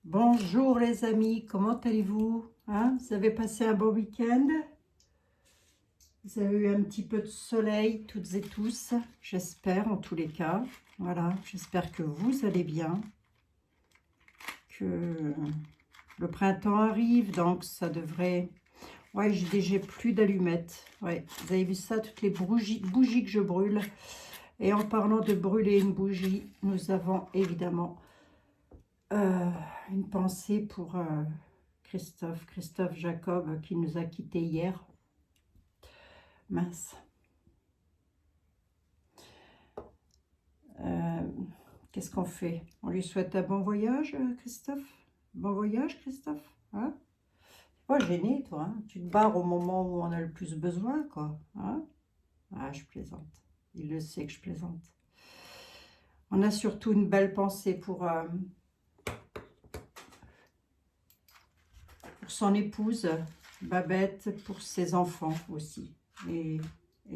Bonjour les amis, comment allez-vous? Vous avez passé un bon week-end? Vous avez eu un petit peu de soleil toutes et tous, j'espère en tous les cas. Voilà, j'espère que vous allez bien, que le printemps arrive, donc ça devrait... Ouais, j'ai plus d'allumettes. Ouais, vous avez vu ça, toutes les bougies que je brûle. Et en parlant de brûler une bougie, nous avons évidemment une pensée pour Christophe Jacob qui nous a quittés hier. Mince. Qu'est-ce qu'on fait? On lui souhaite un bon voyage, Christophe? Bon voyage, Christophe? Hein? Pas gêné, toi, hein? Tu te barres au moment où on a le plus besoin, quoi. Hein? Ah, je plaisante. Il le sait que je plaisante. On a surtout une belle pensée pour son épouse, Babette, pour ses enfants aussi. Et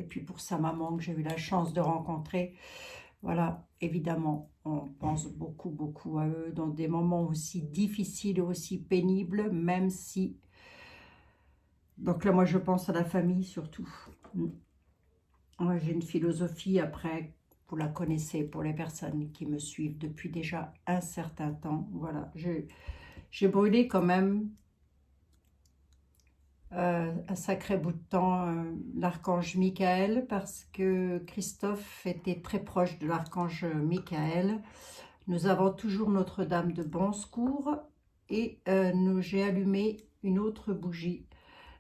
puis pour sa maman que j'ai eu la chance de rencontrer. Voilà, évidemment, on pense beaucoup à eux dans des moments aussi difficiles et aussi pénibles, même si... Donc là, moi, je pense à la famille surtout. Moi, j'ai une philosophie, après, vous la connaissez, pour les personnes qui me suivent depuis déjà un certain temps. Voilà, j'ai brûlé quand même un sacré bout de temps l'archange Michael, parce que Christophe était très proche de l'archange Michael. Nous avons toujours Notre-Dame de Bon Secours et j'ai allumé une autre bougie.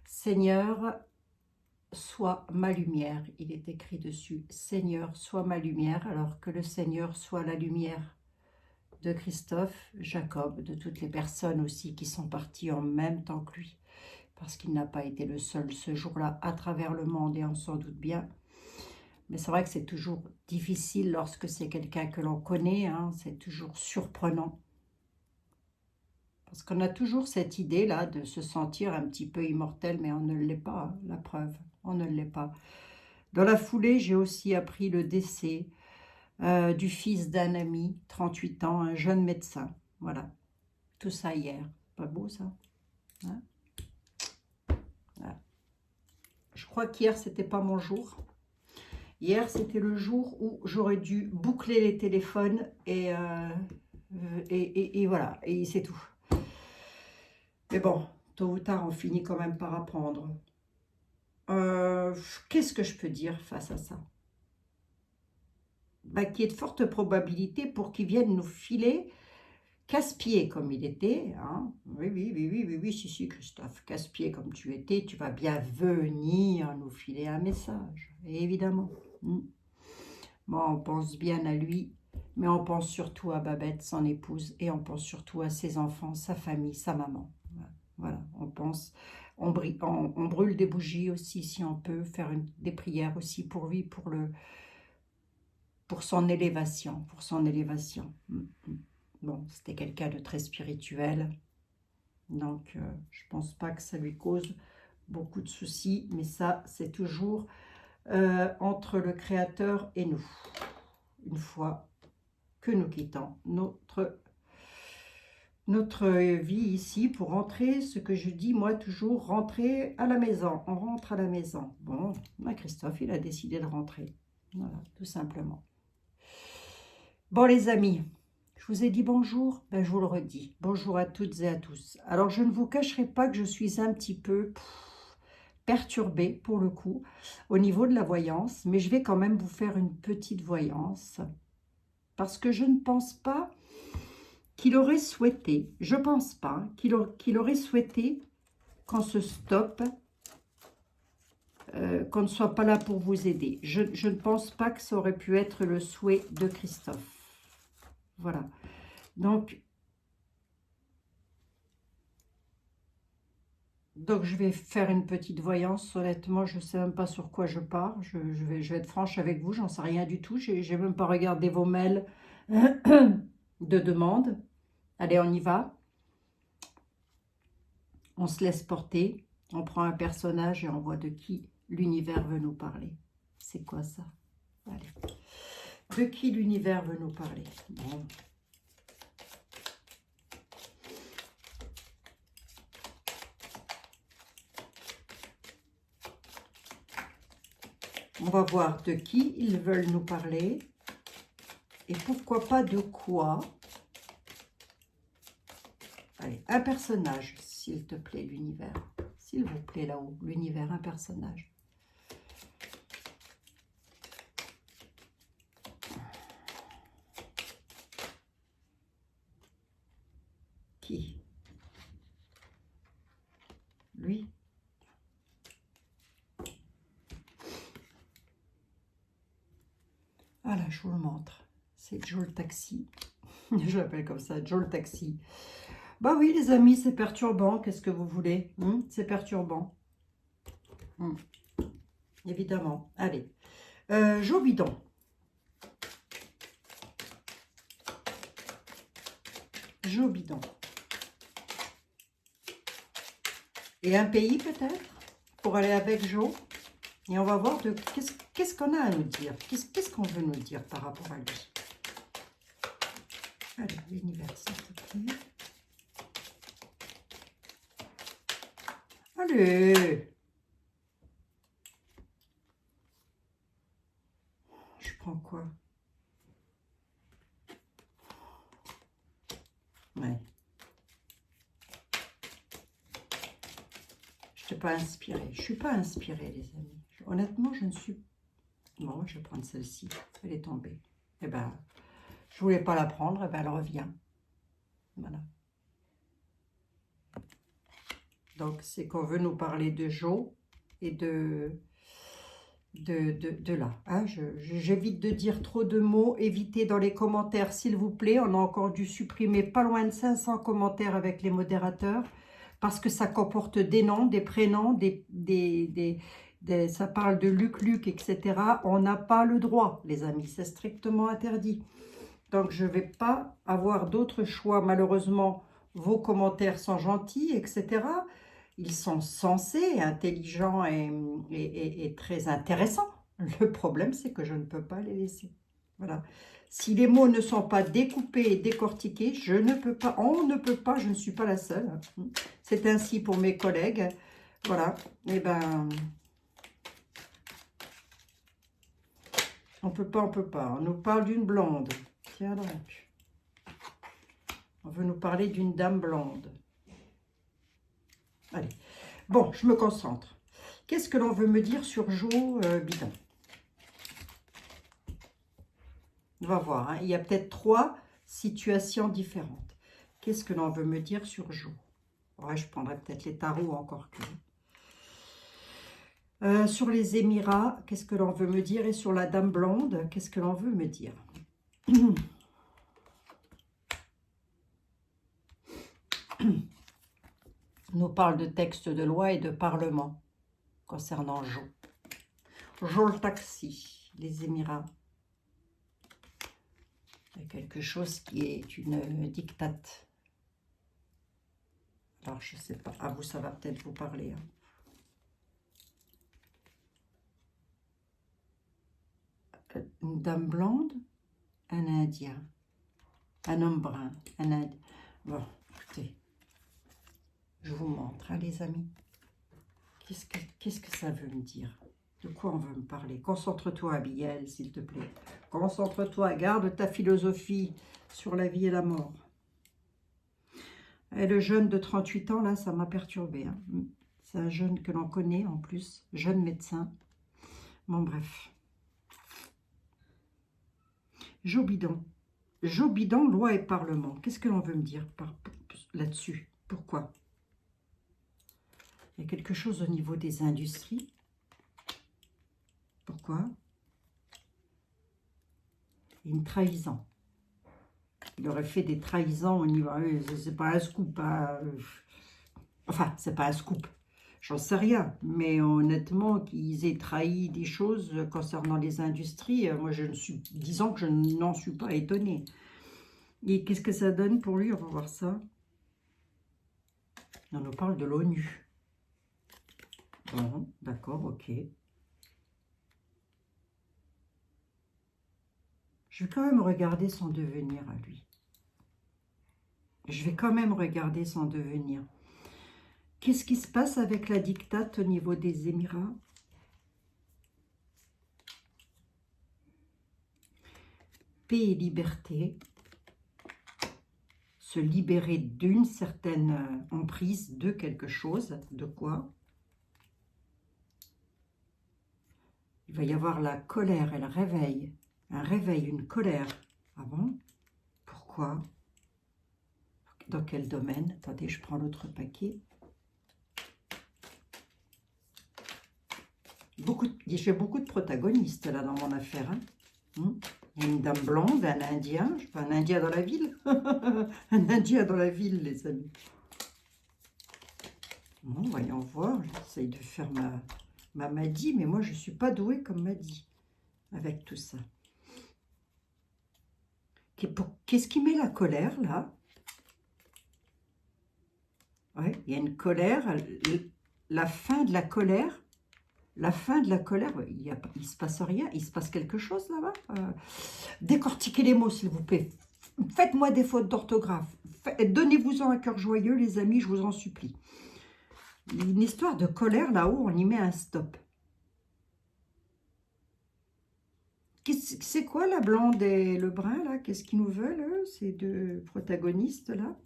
Seigneur, sois ma lumière. Il est écrit dessus, Seigneur, sois ma lumière, alors que le Seigneur soit la lumière de Christophe, Jacob, de toutes les personnes aussi qui sont parties en même temps que lui. Parce qu'il n'a pas été le seul ce jour-là à travers le monde, et on s'en doute bien. Mais c'est vrai que c'est toujours difficile lorsque c'est quelqu'un que l'on connaît, hein, c'est toujours surprenant. Parce qu'on a toujours cette idée-là de se sentir un petit peu immortel, mais on ne l'est pas, hein, la preuve, on ne l'est pas. Dans la foulée, j'ai aussi appris le décès du fils d'un ami, 38 ans, un jeune médecin. Voilà, tout ça hier. Pas beau ça, hein? Voilà. Je crois qu'hier, c'était pas mon jour. Hier, c'était le jour où j'aurais dû boucler les téléphones et voilà, et c'est tout. Mais bon, tôt ou tard, on finit quand même par apprendre. Qu'est-ce que je peux dire face à ça? Bah, qu'il y ait de fortes probabilités pour qu'ils viennent nous filer casse-pied comme il était. Hein. Oui, si, Christophe, casse-pied comme tu étais, tu vas bien venir nous filer un message, évidemment. Bon, on pense bien à lui, mais on pense surtout à Babette, son épouse, et on pense surtout à ses enfants, sa famille, sa maman. Voilà, on pense, on brûle des bougies aussi, si on peut, faire des prières aussi pour lui, pour son élévation, Bon, c'était quelqu'un de très spirituel, donc je pense pas que ça lui cause beaucoup de soucis, mais ça, c'est toujours entre le Créateur et nous. Une fois que nous quittons notre vie ici pour rentrer, ce que je dis moi toujours, rentrer à la maison. On rentre à la maison. Bon, Christophe, il a décidé de rentrer. Voilà, tout simplement. Bon les amis, je vous ai dit bonjour, ben, je vous le redis. Bonjour à toutes et à tous. Alors je ne vous cacherai pas que je suis un petit peu perturbée pour le coup au niveau de la voyance, mais je vais quand même vous faire une petite voyance parce que je ne pense pas qu'il aurait souhaité, je pense pas, qu'il aurait souhaité qu'on se stoppe, qu'on ne soit pas là pour vous aider. Je ne pense pas que ça aurait pu être le souhait de Christophe. Voilà. Donc je vais faire une petite voyance. Honnêtement, je ne sais même pas sur quoi je pars. Je vais être franche avec vous, j'en sais rien du tout. Je n'ai même pas regardé vos mails de demande. Allez, on y va. On se laisse porter. On prend un personnage et on voit de qui l'univers veut nous parler. C'est quoi ça? Allez. De qui l'univers veut nous parler? Bon. On va voir de qui ils veulent nous parler. Et pourquoi pas de quoi. Allez, un personnage, s'il te plaît, l'univers. S'il vous plaît, là-haut, l'univers, un personnage. Qui? Lui? Voilà, je vous le montre. C'est Joe le taxi. Je l'appelle comme ça, Joe le taxi. Bah oui, les amis, c'est perturbant. Qu'est-ce que vous voulez? C'est perturbant. Évidemment. Allez. Joe Bidon. Joe Bidon. Et un pays peut-être pour aller avec Joe. Et on va voir de qu'est-ce qu'on a à nous dire. Qu'est-ce qu'on veut nous dire par rapport à lui. Allez, l'univers, s'il te plaît. Allez. Je prends quoi? Ouais. Je n'étais pas inspirée. Je ne suis pas inspirée, les amis. Honnêtement, je ne suis... Bon, je vais prendre celle-ci. Elle est tombée. Eh ben, je voulais pas la prendre. Eh ben, elle revient. Voilà. Donc, c'est qu'on veut nous parler de Joe et de là. Hein. J'évite de dire trop de mots. Évitez dans les commentaires, s'il vous plaît. On a encore dû supprimer pas loin de 500 commentaires avec les modérateurs parce que ça comporte des noms, des prénoms, ça parle de Luc, etc. On n'a pas le droit, les amis. C'est strictement interdit. Donc, je ne vais pas avoir d'autre choix. Malheureusement, vos commentaires sont gentils, etc. Ils sont sensés, intelligents et très intéressants. Le problème, c'est que je ne peux pas les laisser. Voilà. Si les mots ne sont pas découpés et décortiqués, je ne peux pas, on ne peut pas, je ne suis pas la seule. C'est ainsi pour mes collègues. Voilà. Eh ben, on peut pas, on peut pas. On nous parle d'une blonde. Tiens donc. On veut nous parler d'une dame blonde. Allez. Bon, je me concentre. Qu'est-ce que l'on veut me dire sur Joe Bidon? On va voir. Hein. Il y a peut-être 3 situations différentes. Qu'est-ce que l'on veut me dire sur Joe? Ouais, je prendrai peut-être les tarots encore que... sur les Émirats, qu'est-ce que l'on veut me dire? Et sur la dame blonde, qu'est-ce que l'on veut me dire? Nous parle de textes de loi et de parlement concernant Joe. Joe le taxi, les Émirats. Il y a quelque chose qui est une dictate. Alors, je ne sais pas. À vous, ça va peut-être vous parler. Hein. Une dame blonde, un Indien, un homme brun, un Indien. Bon, écoutez, je vous montre, hein, les amis. Qu'est-ce que ça veut me dire? De quoi on veut me parler? Concentre-toi, Abigail, s'il te plaît. Concentre-toi, garde ta philosophie sur la vie et la mort. Et le jeune de 38 ans, là, ça m'a perturbé. Hein. C'est un jeune que l'on connaît, en plus, jeune médecin. Bon, bref. Joe Bidon. Joe Bidon, loi et parlement. Qu'est-ce que l'on veut me dire là-dessus? Pourquoi? Il y a quelque chose au niveau des industries. Pourquoi? Une trahison. Il aurait fait des trahisons au niveau... c'est pas un scoop. Hein. Enfin, c'est pas un scoop. J'en sais rien. Mais honnêtement, qu'ils aient trahi des choses concernant les industries, moi, je ne suis... Disons que je n'en suis pas étonnée. Et qu'est-ce que ça donne pour lui? On va voir ça. On nous parle de l'ONU. Bon, d'accord, ok. Je vais quand même regarder son devenir à lui. Je vais quand même regarder son devenir. Qu'est-ce qui se passe avec la dictate au niveau des Émirats? paix et liberté, se libérer d'une certaine emprise de quelque chose. De quoi? Il va y avoir la colère et le réveil. Un réveil, une colère. Ah bon? Pourquoi? Dans quel domaine? Attendez, je prends l'autre paquet. J'ai beaucoup de protagonistes là dans mon affaire. Hein. Il y a une dame blonde, un indien. Je sais pas, un indien dans la ville. Un indien dans la ville, les amis. Bon, voyons voir. J'essaye de faire ma Maddy, mais moi, je ne suis pas douée comme Maddy avec tout ça. Qu'est-ce qui met la colère, là? Oui, il y a une colère. La fin de la colère. La fin de la colère, il ne se passe rien. Il se passe quelque chose, là-bas. Décortiquez les mots, s'il vous plaît. Faites-moi des fautes d'orthographe. Donnez-vous-en un cœur joyeux, les amis, je vous en supplie. Une histoire de colère, là-haut, on y met un stop. C'est quoi la blonde et le brun, là? Qu'est-ce qu'ils nous veulent, ces deux protagonistes, là?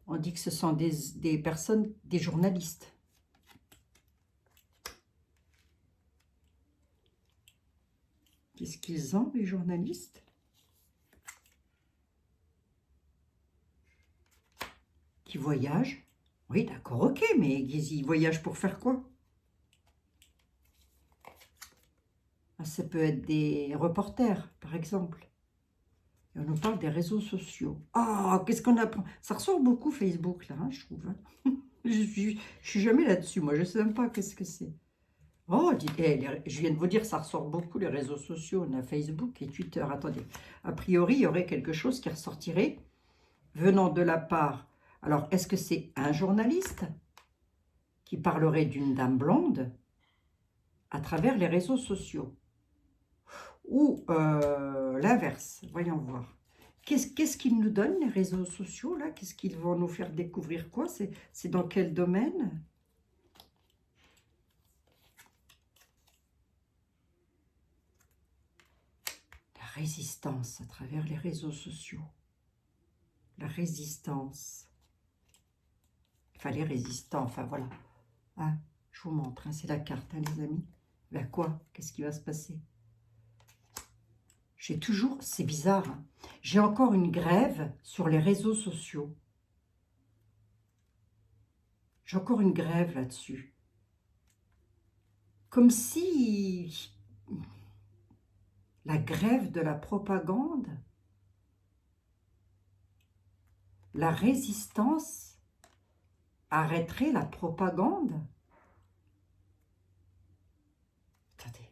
On dit que ce sont des personnes, des journalistes. Qu'est-ce qu'ils ont, les journalistes? Qui voyagent? Oui, d'accord, ok, mais ils voyagent pour faire quoi? Ah, ça peut être des reporters, par exemple. Et on nous parle des réseaux sociaux. Ah, qu'est-ce qu'on apprend? Ça ressort beaucoup Facebook, là, hein, je trouve. Hein. Je suis jamais là-dessus, moi, je ne sais même pas qu'est-ce que c'est. Oh, je viens de vous dire, ça ressort beaucoup, les réseaux sociaux. On a Facebook et Twitter. Attendez, a priori, il y aurait quelque chose qui ressortirait venant de la part. Alors, est-ce que c'est un journaliste qui parlerait d'une dame blonde à travers les réseaux sociaux? Ou l'inverse, voyons voir. Qu'est-ce qu'ils nous donnent, les réseaux sociaux, là? Qu'est-ce qu'ils vont nous faire découvrir, quoi? C'est dans quel domaine? La résistance à travers les réseaux sociaux. La résistance. Enfin, les résistants, enfin, voilà. Ah, je vous montre, hein, c'est la carte, hein, les amis. Ben quoi? Qu'est-ce qui va se passer? J'ai toujours, c'est bizarre, hein, j'ai encore une grève sur les réseaux sociaux. J'ai encore une grève là-dessus. Comme si la grève de la propagande, la résistance arrêterait la propagande. Attendez.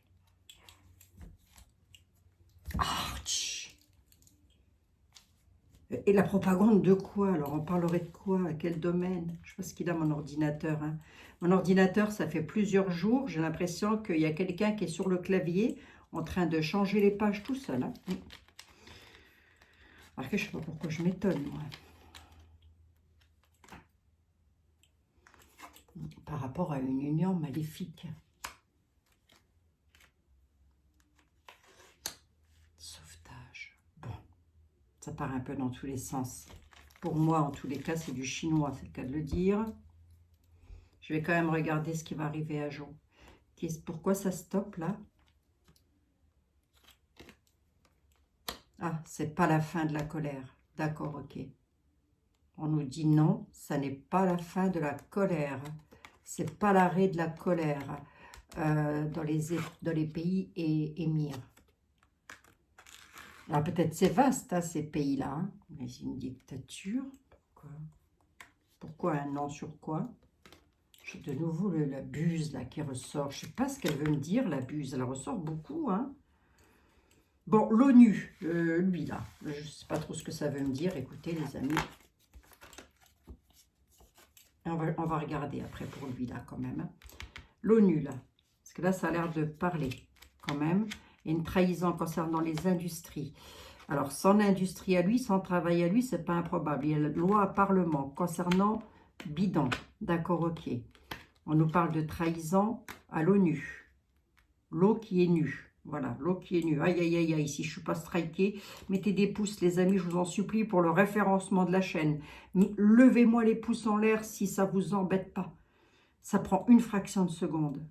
Ouch. Et la propagande de quoi? Alors, on parlerait de quoi? À quel domaine? Je ne sais pas ce qu'il a, mon ordinateur. Hein. Mon ordinateur, ça fait plusieurs jours. J'ai l'impression qu'il y a quelqu'un qui est sur le clavier en train de changer les pages tout seul. Hein. Alors que je ne sais pas pourquoi je m'étonne, moi. Par rapport à une union maléfique. Sauvetage. Bon, ça part un peu dans tous les sens. Pour moi, en tous les cas, c'est du chinois, c'est le cas de le dire. Je vais quand même regarder ce qui va arriver à jour. Pourquoi ça stoppe là? Ah, c'est pas la fin de la colère. D'accord, ok. On nous dit non, ça n'est pas la fin de la colère. C'est pas l'arrêt de la colère dans les pays émirs. Alors peut-être c'est vaste, hein, ces pays-là. Hein, mais c'est une dictature. Pourquoi un non sur quoi? J'ai de nouveau la buse là qui ressort. Je ne sais pas ce qu'elle veut me dire, la buse. Elle ressort beaucoup. Hein. Bon, l'ONU, lui là. Je ne sais pas trop ce que ça veut me dire. Écoutez les amis. On va regarder après pour lui là quand même. Hein. L'ONU là. Parce que là ça a l'air de parler quand même. Et une trahison concernant les industries. Alors, son industrie à lui, son travail à lui, c'est pas improbable. Il y a la loi à Parlement concernant bidon. D'accord, ok. On nous parle de trahison à l'ONU. L'eau qui est nue. Voilà, l'eau qui est nue. Aïe, aïe, aïe, aïe, si je ne suis pas strikée, mettez des pouces, les amis, je vous en supplie, pour le référencement de la chaîne. Levez-moi les pouces en l'air si ça ne vous embête pas. Ça prend une fraction de seconde.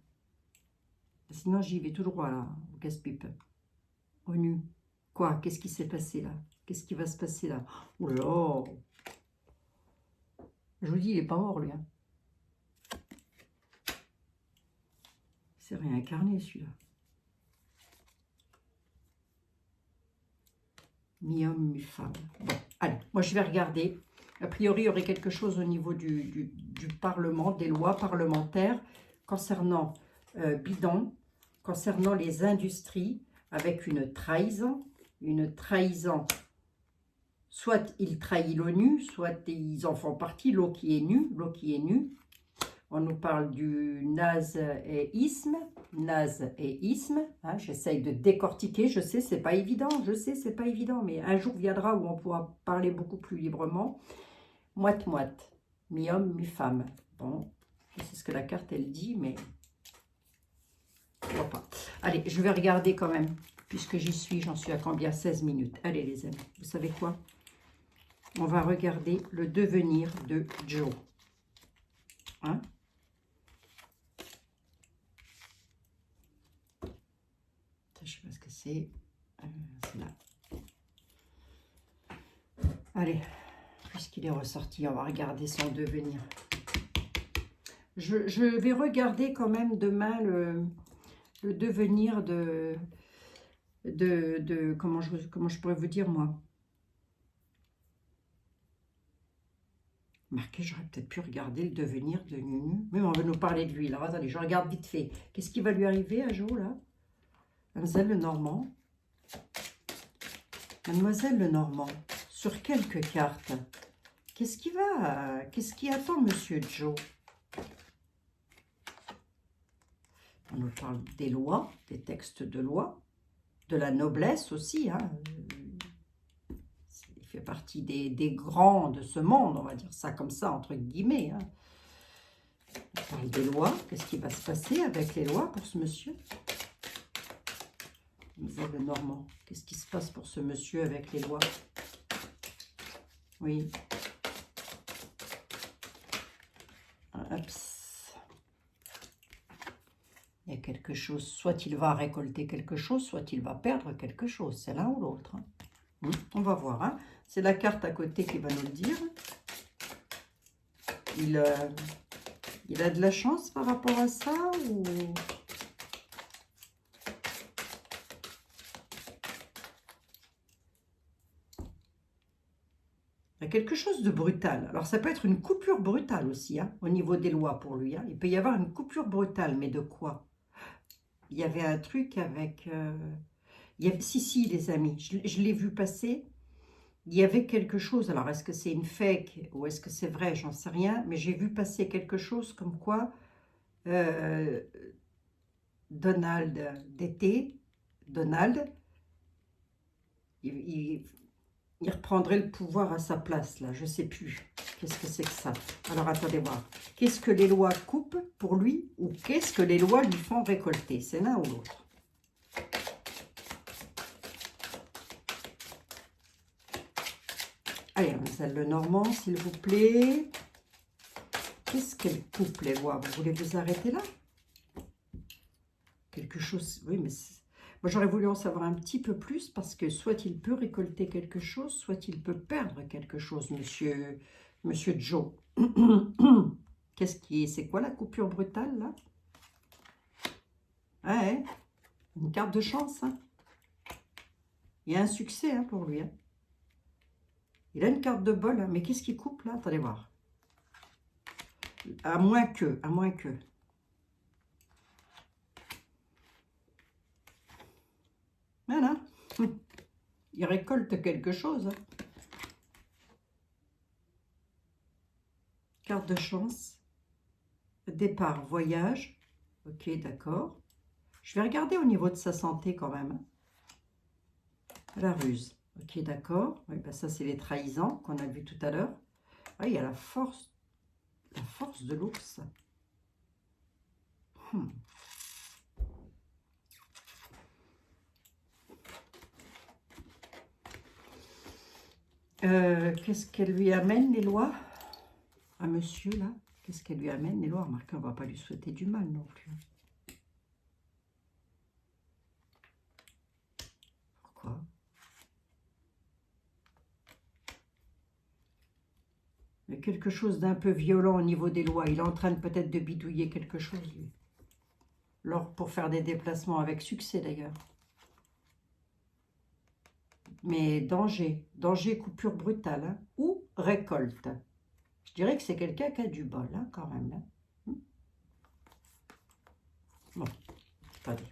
Sinon, j'y vais tout droit, là, au casse-pipe. Au nu. Quoi? Qu'est-ce qui s'est passé, là? Qu'est-ce qui va se passer, là? Oh là là! Je vous dis, il n'est pas mort, lui. Hein. C'est réincarné, celui-là. Mi-homme, mi-femme. Bon, allez, moi je vais regarder. A priori, il y aurait quelque chose au niveau du Parlement, des lois parlementaires concernant Bidon, concernant les industries, avec une trahison. Une trahison, soit ils trahissent l'ONU, soit ils en font partie, l'eau qui est nue, l'eau qui est nue. On nous parle du nazéisme, hein, j'essaye de décortiquer, je sais, c'est pas évident, je sais, c'est pas évident, mais un jour viendra où on pourra parler beaucoup plus librement. Moite-moite, mi-homme, mi-femme. Bon, je sais ce que la carte, elle dit, mais je vois pas. Allez, je vais regarder quand même, puisque j'y suis, j'en suis à combien? 16 minutes. Allez les amis, vous savez quoi? On va regarder le devenir de Joe. Hein? Je sais pas ce que c'est. C'est là. Allez, puisqu'il est ressorti, on va regarder son devenir. Je vais regarder quand même demain le devenir de comment je pourrais vous dire, moi. Marqué, j'aurais peut-être pu regarder le devenir de Nunu. Mais on va nous parler de lui. Alors attendez, je regarde vite fait. Qu'est-ce qui va lui arriver à Jo, là? Mademoiselle Lenormand. Mademoiselle Lenormand, sur quelques cartes, qu'est-ce qui attend Monsieur Joe? On nous parle des lois, des textes de loi, de la noblesse aussi. Hein. Il fait partie des grands de ce monde, on va dire ça comme ça, entre guillemets. Hein. On parle des lois. Qu'est-ce qui va se passer avec les lois pour ce monsieur? Mademoiselle Lenormand, qu'est-ce qui se passe pour ce monsieur avec les lois? Oui. Ups. Il y a quelque chose, soit il va récolter quelque chose, soit il va perdre quelque chose. C'est l'un ou l'autre. Hein. On va voir. Hein. C'est la carte à côté qui va nous le dire. Il a de la chance par rapport à ça ou... Il y a quelque chose de brutal. Alors, ça peut être une coupure brutale aussi, hein, au niveau des lois pour lui. Hein. Il peut y avoir une coupure brutale, mais de quoi? Il y avait un truc avec... Si, les amis, je l'ai vu passer. Il y avait quelque chose. Alors, est-ce que c'est une fake ou est-ce que c'est vrai? J'en sais rien. Mais j'ai vu passer quelque chose comme quoi Donald, il reprendrait le pouvoir à sa place, là. Je ne sais plus. Qu'est-ce que c'est que ça? Alors, attendez voir. Qu'est-ce que les lois coupent pour lui ou qu'est-ce que les lois lui font récolter? C'est l'un ou l'autre. Allez, Mademoiselle Lenormand, s'il vous plaît. Qu'est-ce qu'elle coupe, les lois? Vous voulez vous arrêter là? Quelque chose... Oui, mais... Moi, j'aurais voulu en savoir un petit peu plus parce que soit il peut récolter quelque chose, soit il peut perdre quelque chose, monsieur Joe. C'est quoi la coupure brutale, là? Ouais, une carte de chance, hein. Il y a un succès hein, pour lui. Hein. Il a une carte de bol, hein. Mais qu'est-ce qu'il coupe, là? Attendez voir. À moins que. Voilà. Il récolte quelque chose. Hein. Carte de chance. Départ, voyage. Ok, d'accord. Je vais regarder au niveau de sa santé quand même. La ruse. Ok, d'accord. Oui, ben ça, c'est les trahisons qu'on a vu tout à l'heure. Ah, il y a la force de l'ours. Qu'est-ce qu'elle lui amène, les lois? À monsieur, là? Qu'est-ce qu'elle lui amène, les lois? Remarquez, on ne va pas lui souhaiter du mal non plus. Pourquoi? Il y a quelque chose d'un peu violent au niveau des lois. Il est en train peut-être de bidouiller quelque chose, lui. Lors pour faire des déplacements avec succès, d'ailleurs. Mais danger. Danger, coupure brutale. Hein, ou récolte. Je dirais que c'est quelqu'un qui a du bol, hein, quand même. Hein. Bon, attendez.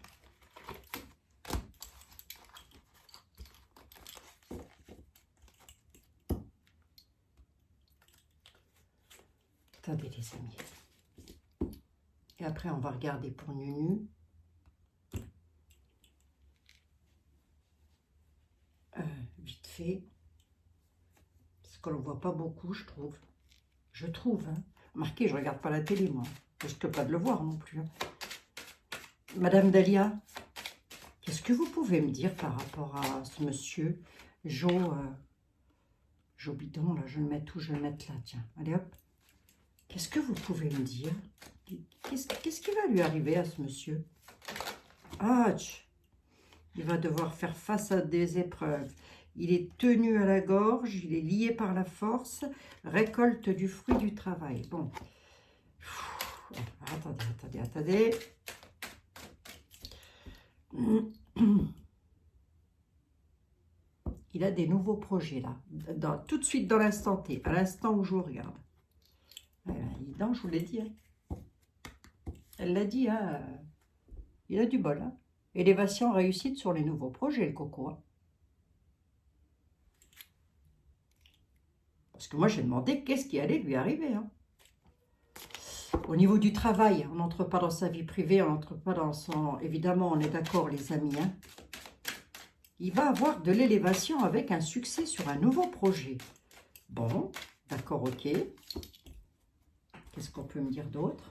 Attendez, les amis. Et après, on va regarder pour Nunu. Vite fait. Parce qu'on ne le voit pas beaucoup, je trouve. Je trouve, hein. Remarquez, je ne regarde pas la télé, moi. Je risque pas de le voir non plus. Hein. Madame Dahlia, qu'est-ce que vous pouvez me dire par rapport à ce monsieur Jo Bidon, là, je vais le mettre où? Je vais le mettre là, tiens. Allez, hop. Qu'est-ce que vous pouvez me dire? Qu'est-ce qui va lui arriver à ce monsieur? Ah, il va devoir faire face à des épreuves. Il est tenu à la gorge, il est lié par la force, récolte du fruit du travail. Bon. Attendez. Il a des nouveaux projets là, tout de suite dans l'instant T, à l'instant où je vous regarde. Non, je vous l'ai dit. Hein. Elle l'a dit, hein. Il a du bol. Hein. Élévation réussite sur les nouveaux projets, le coco. Hein. Parce que moi, j'ai demandé qu'est-ce qui allait lui arriver. Hein. Au niveau du travail, on n'entre pas dans sa vie privée, on n'entre pas dans son... Évidemment, on est d'accord, les amis. Hein. Il va avoir de l'élévation avec un succès sur un nouveau projet. Bon, d'accord, ok. Qu'est-ce qu'on peut me dire d'autre?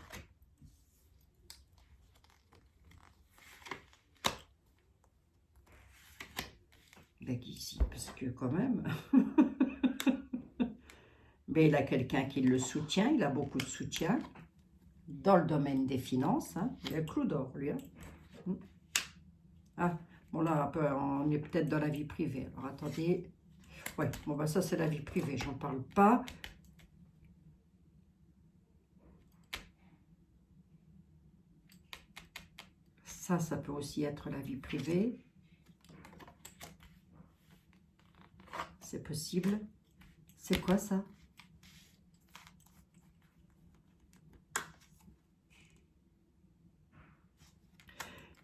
Ben, ici, parce que quand même... Mais il a quelqu'un qui le soutient, il a beaucoup de soutien dans le domaine des finances. Hein. Il a le clou d'or, lui. Hein. Ah, bon là, on est peut-être dans la vie privée. Alors, attendez. Ouais, bon, bah ça, c'est la vie privée, j'en parle pas. Ça peut aussi être la vie privée. C'est possible. C'est quoi, ça?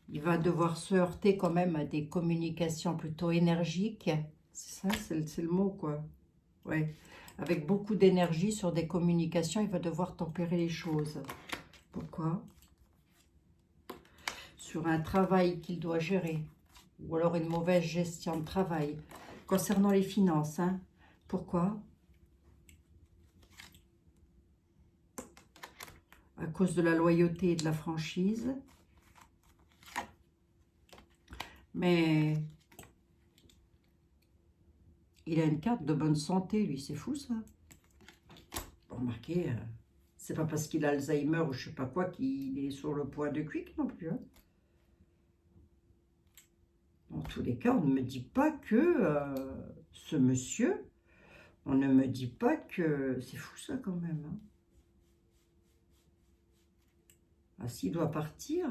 Il va devoir se heurter quand même à des communications plutôt énergiques. C'est ça, c'est le mot, quoi. Ouais. Avec beaucoup d'énergie sur des communications, il va devoir tempérer les choses. Pourquoi? Sur un travail qu'il doit gérer. Ou alors une mauvaise gestion de travail. Concernant les finances, hein. Pourquoi? À cause de la loyauté et de la franchise. Mais il a une carte de bonne santé, lui, c'est fou ça. Remarquez, c'est pas parce qu'il a Alzheimer ou je sais pas quoi qu'il est sur le point de quick non plus. Hein. En tous les cas, on ne me dit pas que ce monsieur, on ne me dit pas que... C'est fou ça quand même. Hein. Ah, s'il doit partir...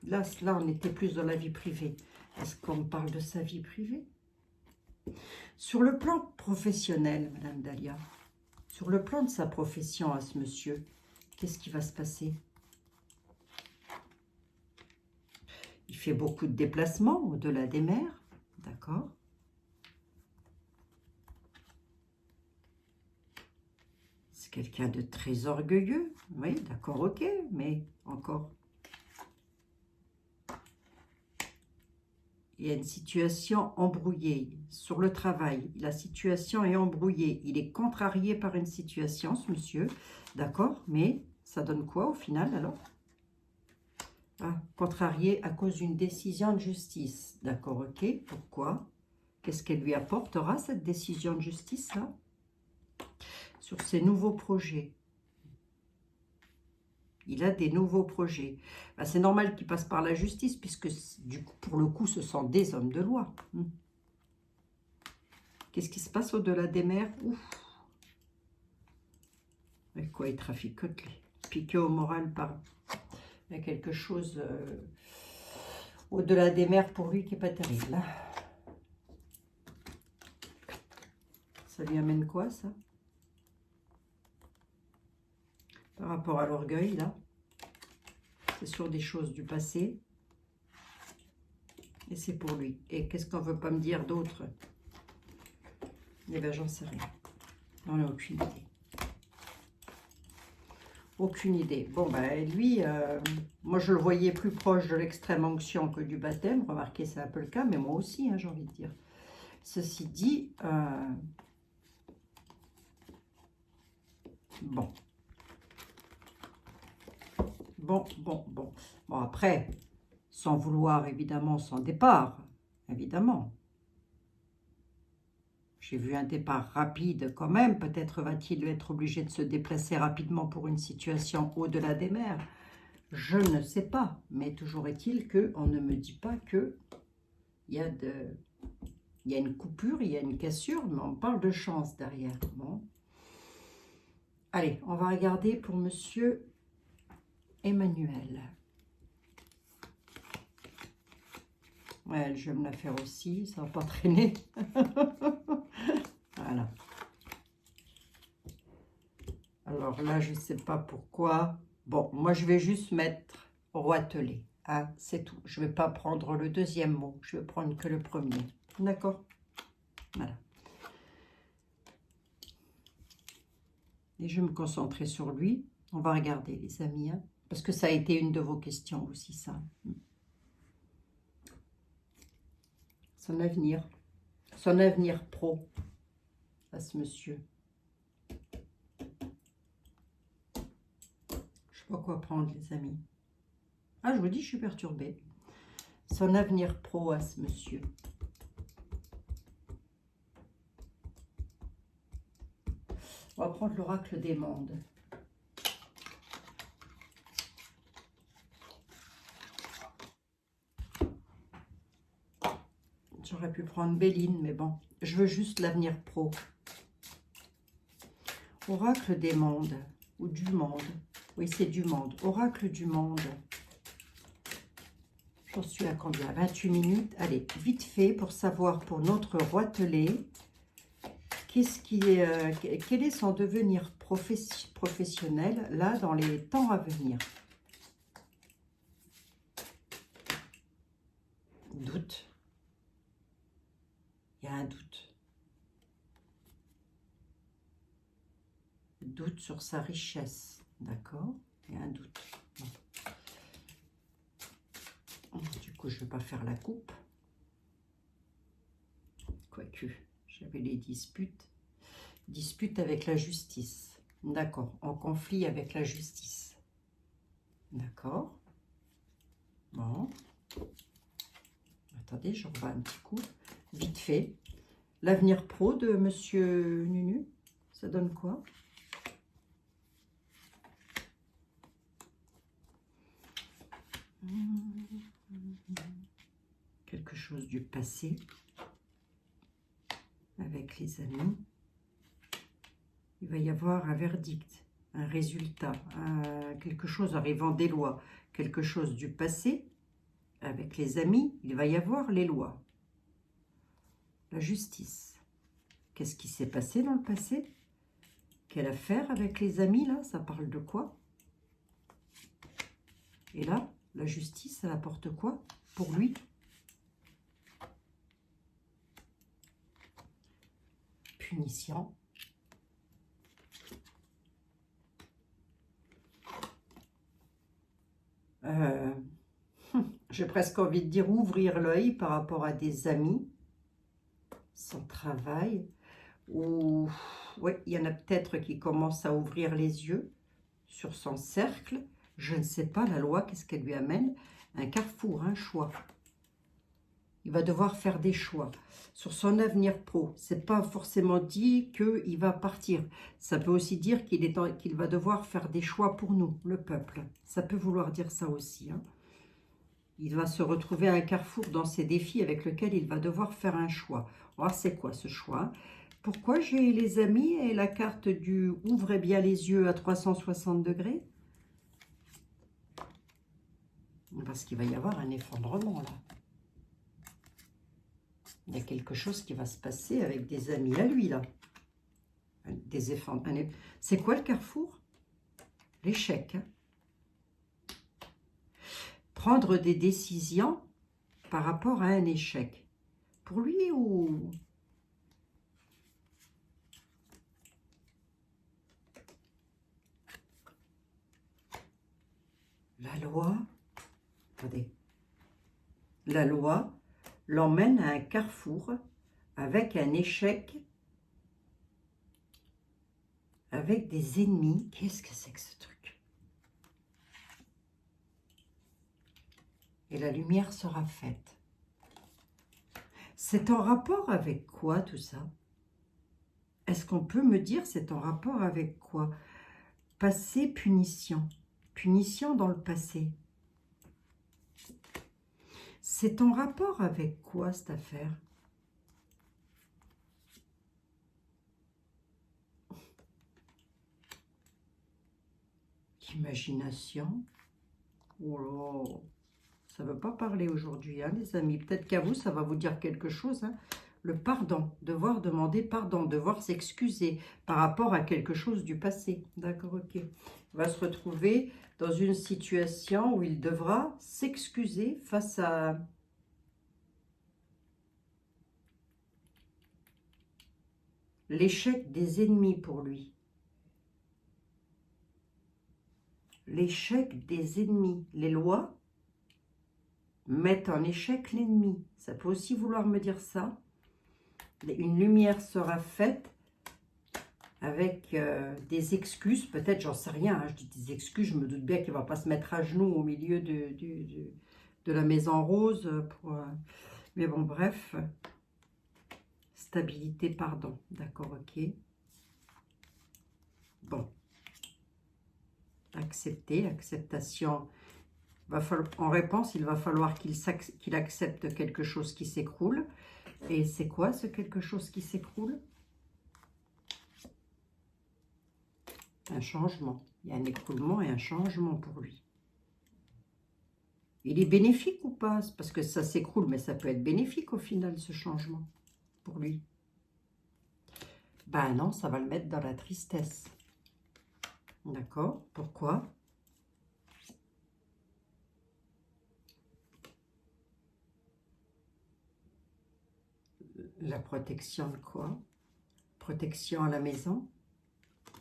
Là, on était plus dans la vie privée. Est-ce qu'on me parle de sa vie privée? Sur le plan professionnel, Madame Dahlia, sur le plan de sa profession à ce monsieur, qu'est-ce qui va se passer? Il fait beaucoup de déplacements au-delà des mers, d'accord? C'est quelqu'un de très orgueilleux, oui, d'accord, ok, mais encore... Il y a une situation embrouillée sur le travail. La situation est embrouillée. Il est contrarié par une situation, ce monsieur. D'accord, mais ça donne quoi au final alors? Ah, contrarié à cause d'une décision de justice. D'accord, ok. Pourquoi? Qu'est-ce qu'elle lui apportera, cette décision de justice-là, sur ses nouveaux projets? Il a des nouveaux projets. Ben, c'est normal qu'il passe par la justice, puisque du coup, pour le coup, ce sont des hommes de loi. Qu'est-ce qui se passe au-delà des mers? Ouf. Avec quoi il traficote, lui? Piqué au moral, par... Il y a quelque chose au-delà des mers pour lui qui n'est pas terrible. Hein. Ça lui amène quoi, ça? Par rapport à l'orgueil, là. C'est sur des choses du passé. Et c'est pour lui. Et qu'est-ce qu'on ne veut pas me dire d'autre? Eh bien, j'en sais rien. On n'a aucune idée. Aucune idée. Bon, ben, lui, moi, je le voyais plus proche de l'extrême onction que du baptême. Remarquez, c'est un peu le cas, mais moi aussi, hein, j'ai envie de dire. Ceci dit, bon. Bon, après, sans vouloir, évidemment, son départ, évidemment. J'ai vu un départ rapide quand même. Peut-être va-t-il être obligé de se déplacer rapidement pour une situation au-delà des mers. Je ne sais pas. Mais toujours est-il qu'on ne me dit pas qu'il y a une coupure, il y a une cassure, mais on parle de chance derrière. Bon. Allez, on va regarder pour Monsieur Emmanuel. Ouais, je vais me la faire aussi, ça va pas traîner. Voilà. Alors là, je ne sais pas pourquoi. Bon, moi, je vais juste mettre roiteler. Hein, c'est tout. Je ne vais pas prendre le deuxième mot. Je vais prendre que le premier. D'accord? Voilà. Et je vais me concentrer sur lui. On va regarder, les amis. Hein, parce que ça a été une de vos questions aussi, ça. Son avenir pro à ce monsieur. Je sais pas quoi prendre, les amis. Ah, je vous dis, je suis perturbée. Son avenir pro à ce monsieur. On va prendre l'oracle des mondes. J'aurais pu prendre Béline, mais bon, je veux juste l'avenir pro. Oracle des mondes, ou du monde. Oui, c'est du monde. Oracle du monde. J'en suis à combien? 28 minutes. Allez, vite fait pour savoir pour notre roitelet, quel est son devenir professionnel, là, dans les temps à venir. Doute. Il y a un doute. Doute sur sa richesse. D'accord? Il y a un doute. Bon. Du coup, je ne vais pas faire la coupe. Quoique, j'avais les disputes. Dispute avec la justice. D'accord. En conflit avec la justice. D'accord. Bon. Attendez, je revois un petit coup. Vite fait. L'avenir pro de Monsieur Nunu, ça donne quoi? Quelque chose du passé avec les amis. Il va y avoir un verdict, un résultat, quelque chose arrivant des lois, quelque chose du passé avec les amis. Il va y avoir les lois, la justice. Qu'est-ce qui s'est passé dans le passé? Quelle affaire avec les amis, là? Ça parle de quoi? Et là, la justice, ça apporte quoi pour lui? Punition. J'ai presque envie de dire ouvrir l'œil par rapport à des amis, son travail, ou oui, il y en a peut-être qui commencent à ouvrir les yeux sur son cercle. Je ne sais pas, la loi, qu'est-ce qu'elle lui amène? Un carrefour, un choix. Il va devoir faire des choix sur son avenir pro. Ce n'est pas forcément dit qu'il va partir. Ça peut aussi dire qu'il va devoir faire des choix pour nous, le peuple. Ça peut vouloir dire ça aussi. Hein. Il va se retrouver à un carrefour dans ses défis avec lequel il va devoir faire un choix. On va voir c'est quoi ce choix. Pourquoi j'ai les amis et la carte du « Ouvrez bien les yeux à 360 degrés » parce qu'il va y avoir un effondrement là. Il y a quelque chose qui va se passer avec des amis à lui, là. Des effondrements. C'est quoi le carrefour? L'échec. Hein? Prendre des décisions par rapport à un échec. Pour lui ou... La loi... Attendez. La loi l'emmène à un carrefour avec un échec, avec des ennemis. Qu'est-ce que c'est que ce truc? Et la lumière sera faite. C'est en rapport avec quoi tout ça? Est-ce qu'on peut me dire c'est en rapport avec quoi? Passé, punition. Punition dans le passé. C'est en rapport avec quoi cette affaire? Imagination. Oh là, ça ne veut pas parler aujourd'hui, hein, les amis. Peut-être qu'à vous, ça va vous dire quelque chose. Hein. Le pardon, devoir demander pardon, devoir s'excuser par rapport à quelque chose du passé. D'accord, ok. Il va se retrouver dans une situation où il devra s'excuser face à... l'échec des ennemis pour lui. L'échec des ennemis. Les lois mettent en échec l'ennemi. Ça peut aussi vouloir me dire ça. Une lumière sera faite avec des excuses. Peut-être, j'en sais rien. Hein, je dis des excuses, je me doute bien qu'il ne va pas se mettre à genoux au milieu de la maison rose. Mais bon, bref. Stabilité, pardon. D'accord, ok. Bon. Accepter, acceptation. En réponse, il va falloir qu'il accepte quelque chose qui s'écroule. Et c'est quoi ce quelque chose qui s'écroule? Un changement. Il y a un écroulement et un changement pour lui. Il est bénéfique ou pas? Parce que ça s'écroule, mais ça peut être bénéfique au final, ce changement, pour lui. Ben non, ça va le mettre dans la tristesse. D'accord? Pourquoi? La protection de quoi? Protection à la maison?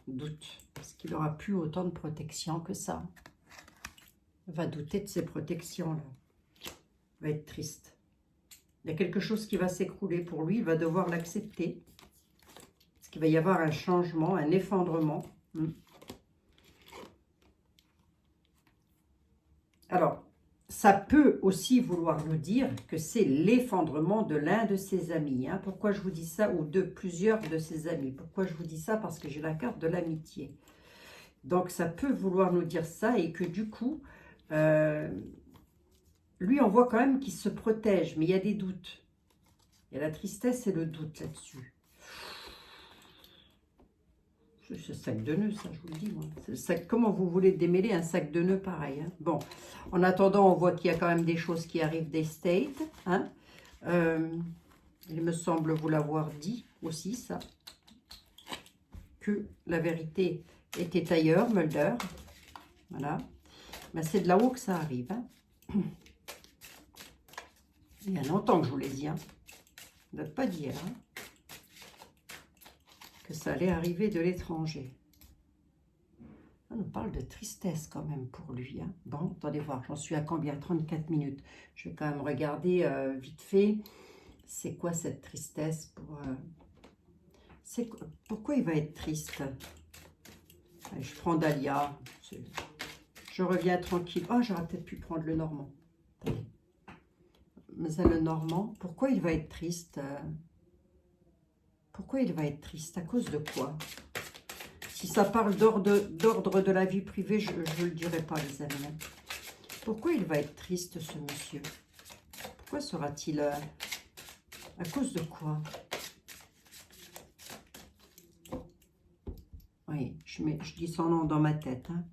Doute. Parce qu'il n'aura plus autant de protection que ça. Il va douter de ses protections-là. Il va être triste. Il y a quelque chose qui va s'écrouler pour lui. Il va devoir l'accepter. Parce qu'il va y avoir un changement, un effondrement. Alors, ça peut aussi vouloir nous dire que c'est l'effondrement de l'un de ses amis. Hein. Pourquoi je vous dis ça? Ou de plusieurs de ses amis. Pourquoi je vous dis ça? Parce que j'ai la carte de l'amitié. Donc, ça peut vouloir nous dire ça et que du coup, lui, on voit quand même qu'il se protège, mais il y a des doutes. Il y a la tristesse et le doute là-dessus. C'est sac de nœuds, ça, je vous le dis. Sac, comment vous voulez démêler un sac de nœuds pareil? Hein? Bon, en attendant, on voit qu'il y a quand même des choses qui arrivent des States. Hein? Il me semble vous l'avoir dit aussi, ça. Que la vérité était ailleurs, Mulder. Voilà. Mais c'est de là-haut que ça arrive. Hein? Il y a longtemps que je vous l'ai dit. Hein? Ça ne date pas d'hier. Hein? Que ça allait arriver de l'étranger. On nous parle de tristesse quand même pour lui. Hein. Bon, attendez voir, j'en suis à combien? 34 minutes. Je vais quand même regarder vite fait. C'est quoi cette tristesse pour... Pourquoi il va être triste? Allez, je prends Dahlia. Je reviens tranquille. Oh, j'aurais peut-être pu prendre le normand. Attendez. Mademoiselle Lenormand, pourquoi il va être triste? Pourquoi il va être triste? À cause de quoi? Si ça parle d'ordre de la vie privée, je ne le dirai pas, les amis. Pourquoi il va être triste, ce monsieur? Pourquoi sera-t-il... à cause de quoi? Oui, je dis son nom dans ma tête. Hein.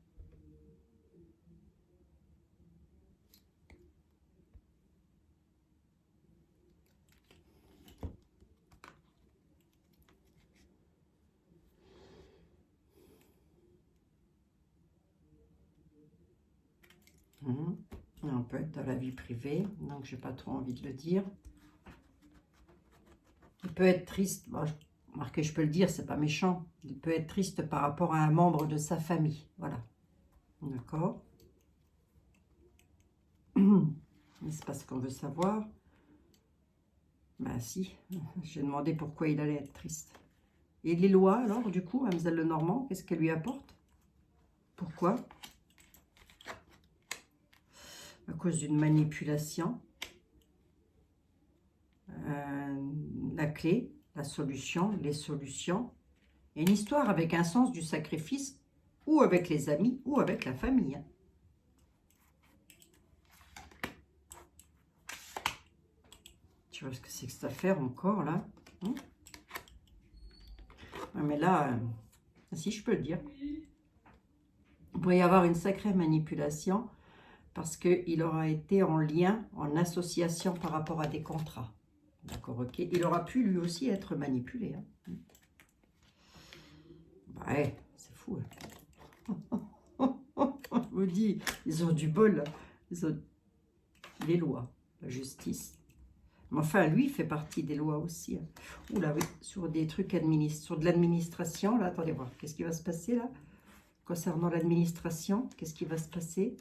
On peut être dans la vie privée, donc j'ai pas trop envie de le dire. Il peut être triste, bon, remarquez, je peux le dire, c'est pas méchant. Il peut être triste par rapport à un membre de sa famille, voilà. D'accord. Mais c'est pas ce qu'on veut savoir. Ben si, j'ai demandé pourquoi il allait être triste. Et les lois, alors, du coup, Mademoiselle Lenormand, qu'est-ce qu'elle lui apporte? Pourquoi? À cause d'une manipulation. La clé, la solution, les solutions. Il y a une histoire avec un sens du sacrifice, ou avec les amis, ou avec la famille. Tu vois ce que c'est que cette affaire encore, là? Mais là, si je peux le dire, il pourrait y avoir une sacrée manipulation parce qu'il aura été en lien, en association par rapport à des contrats. D'accord, ok. Il aura pu lui aussi être manipulé. Hein. Ouais, c'est fou. Hein. On vous dit, ils ont du bol. Ils ont les lois, la justice. Mais enfin, lui fait partie des lois aussi. Hein. Oula, oui, sur des trucs sur de l'administration. Là, attendez voir, qu'est-ce qui va se passer là? Concernant l'administration, qu'est-ce qui va se passer?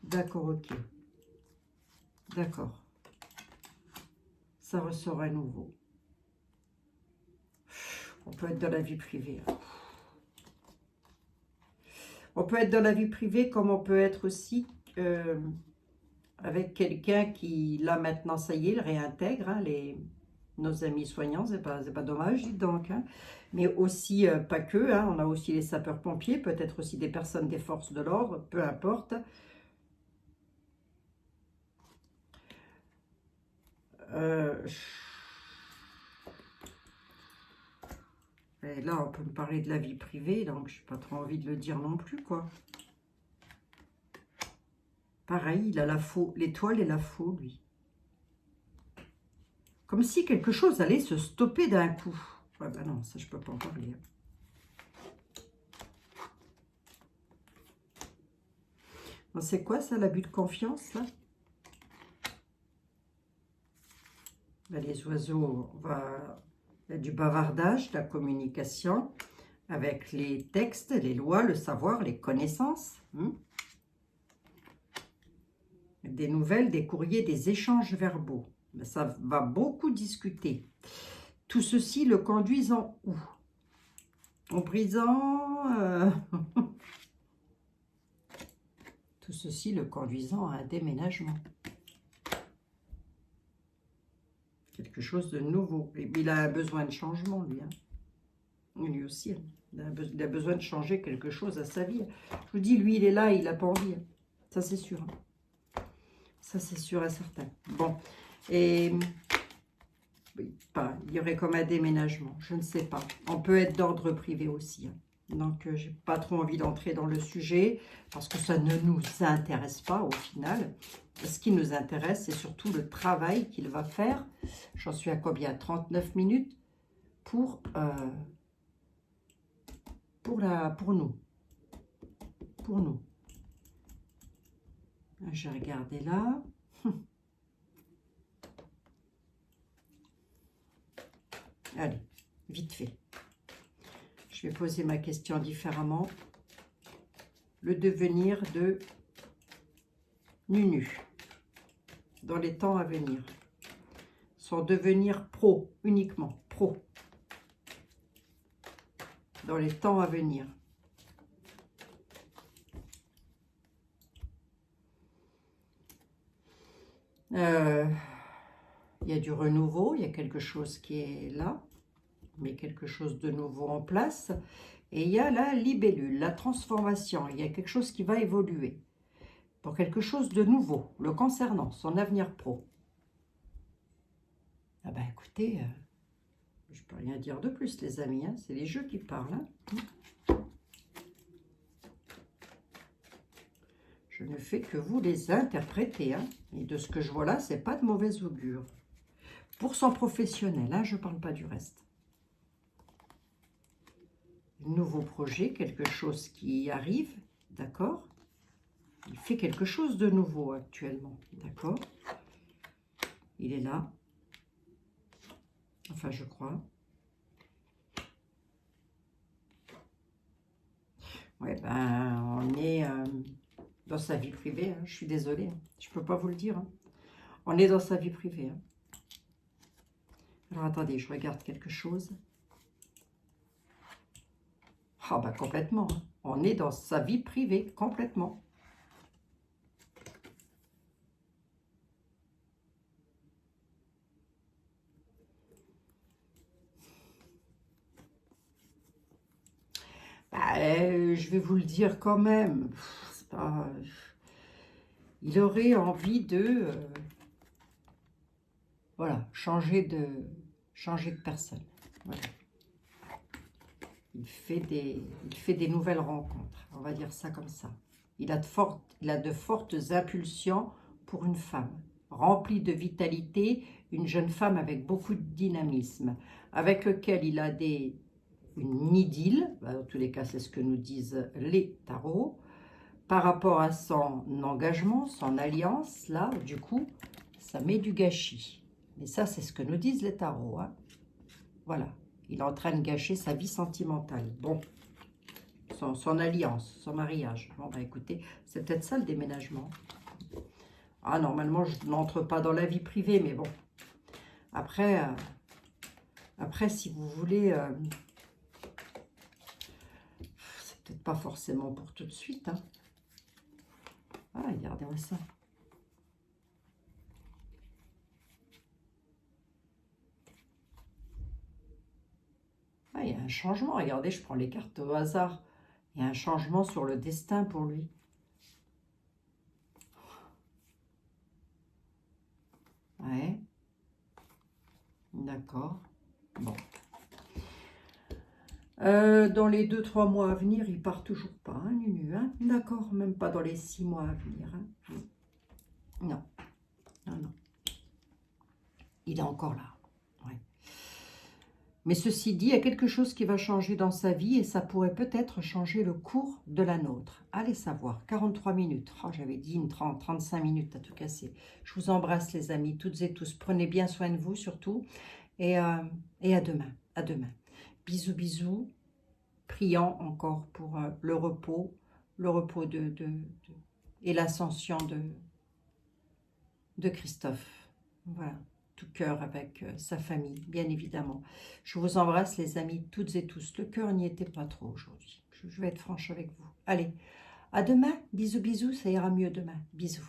D'accord, ok. D'accord. Ça ressort à nouveau. On peut être dans la vie privée. Hein. On peut être dans la vie privée comme on peut être aussi avec quelqu'un qui, là maintenant, ça y est, il réintègre hein, nos amis soignants. C'est pas dommage, dites donc. Hein. Mais aussi, pas que, hein, on a aussi les sapeurs-pompiers, peut-être aussi des personnes des forces de l'ordre, peu importe. Et là, on peut me parler de la vie privée, donc je n'ai pas trop envie de le dire non plus, quoi. Pareil, il a la faux, l'étoile et la faux, lui. Comme si quelque chose allait se stopper d'un coup. Ouais, bah non, ça, je peux pas en parler. Bon, c'est quoi, ça, l'abus de confiance, là? Ben, les oiseaux, il y a du bavardage, de la communication, avec les textes, les lois, le savoir, les connaissances. Des nouvelles, des courriers, des échanges verbaux. Ben, ça va beaucoup discuter. Tout ceci le conduisant où? En brisant... Tout ceci le conduisant à un déménagement. Quelque chose de nouveau. Et il a besoin de changement, lui. Hein. Lui aussi. Hein. Il a besoin de changer quelque chose à sa vie. Je vous dis, lui, il est là, il n'a pas envie. Hein. Ça, c'est sûr. Hein. Ça, c'est sûr et certain. Bon. Et... oui, il y aurait comme un déménagement. Je ne sais pas. On peut être d'ordre privé aussi. Hein. Donc, j'ai pas trop envie d'entrer dans le sujet parce que ça ne nous intéresse pas au final. Ce qui nous intéresse, c'est surtout le travail qu'il va faire. J'en suis à combien? 39 minutes pour nous. Pour nous. Je vais regarder là. Allez, vite fait. Je vais poser ma question différemment. Le devenir de Nunu dans les temps à venir. Son devenir pro, uniquement pro. Dans les temps à venir. Il y a du renouveau, il y a quelque chose qui est là, mais quelque chose de nouveau en place. Et il y a la libellule, la transformation. Il y a quelque chose qui va évoluer pour quelque chose de nouveau, le concernant, son avenir pro. Ah ben écoutez, je peux rien dire de plus les amis, hein, c'est les jeux qui parlent. Hein. Je ne fais que vous les interpréter. Hein. Et de ce que je vois là, c'est pas de mauvais augure. Pour son professionnel, hein, je ne parle pas du reste. Nouveau projet, quelque chose qui arrive, d'accord? Il fait quelque chose de nouveau actuellement, d'accord? Il est là. Enfin, je crois. Ouais, ben, on est dans sa vie privée. Hein. Je suis désolée. Hein. Je ne peux pas vous le dire. Hein. On est dans sa vie privée. Hein. Alors, attendez, je regarde quelque chose. Ah, ben, complètement. Hein. On est dans sa vie privée, complètement. Je vais vous le dire quand même. Pas... Il aurait envie de... voilà, changer de personne. Voilà. Il fait des nouvelles rencontres, on va dire ça comme ça. Il a de fortes impulsions pour une femme, remplie de vitalité, une jeune femme avec beaucoup de dynamisme, avec lequel il a une idylle, dans tous les cas c'est ce que nous disent les tarots, par rapport à son engagement, son alliance, là, du coup, ça met du gâchis. Mais ça, c'est ce que nous disent les tarots. Hein. Voilà. Il est en train de gâcher sa vie sentimentale. Bon, son alliance, son mariage. Bon, bah écoutez, c'est peut-être ça le déménagement. Ah, normalement, je n'entre pas dans la vie privée, mais bon. Après, si vous voulez, c'est peut-être pas forcément pour tout de suite. Hein. Ah, regardez-moi ça. Ah, il y a un changement. Regardez, je prends les cartes au hasard. Il y a un changement sur le destin pour lui. Ouais. D'accord. Bon. Dans les 2-3 mois à venir, il part toujours pas, hein, Nunu. Hein. D'accord, même pas dans les 6 mois à venir. Hein. Non. Non, non. Il est encore là. Ouais. Mais ceci dit, il y a quelque chose qui va changer dans sa vie et ça pourrait peut-être changer le cours de la nôtre. Allez savoir, 43 minutes. Oh, j'avais dit 35 minutes à tout casser. Je vous embrasse les amis, toutes et tous. Prenez bien soin de vous surtout. Et à demain. À demain. Bisous, bisous. Priant encore pour le repos et l'ascension de Christophe. Voilà. Tout cœur avec sa famille, bien évidemment. Je vous embrasse les amis, toutes et tous. Le cœur n'y était pas trop aujourd'hui. Je vais être franche avec vous. Allez, à demain. Bisous, bisous. Ça ira mieux demain. Bisous.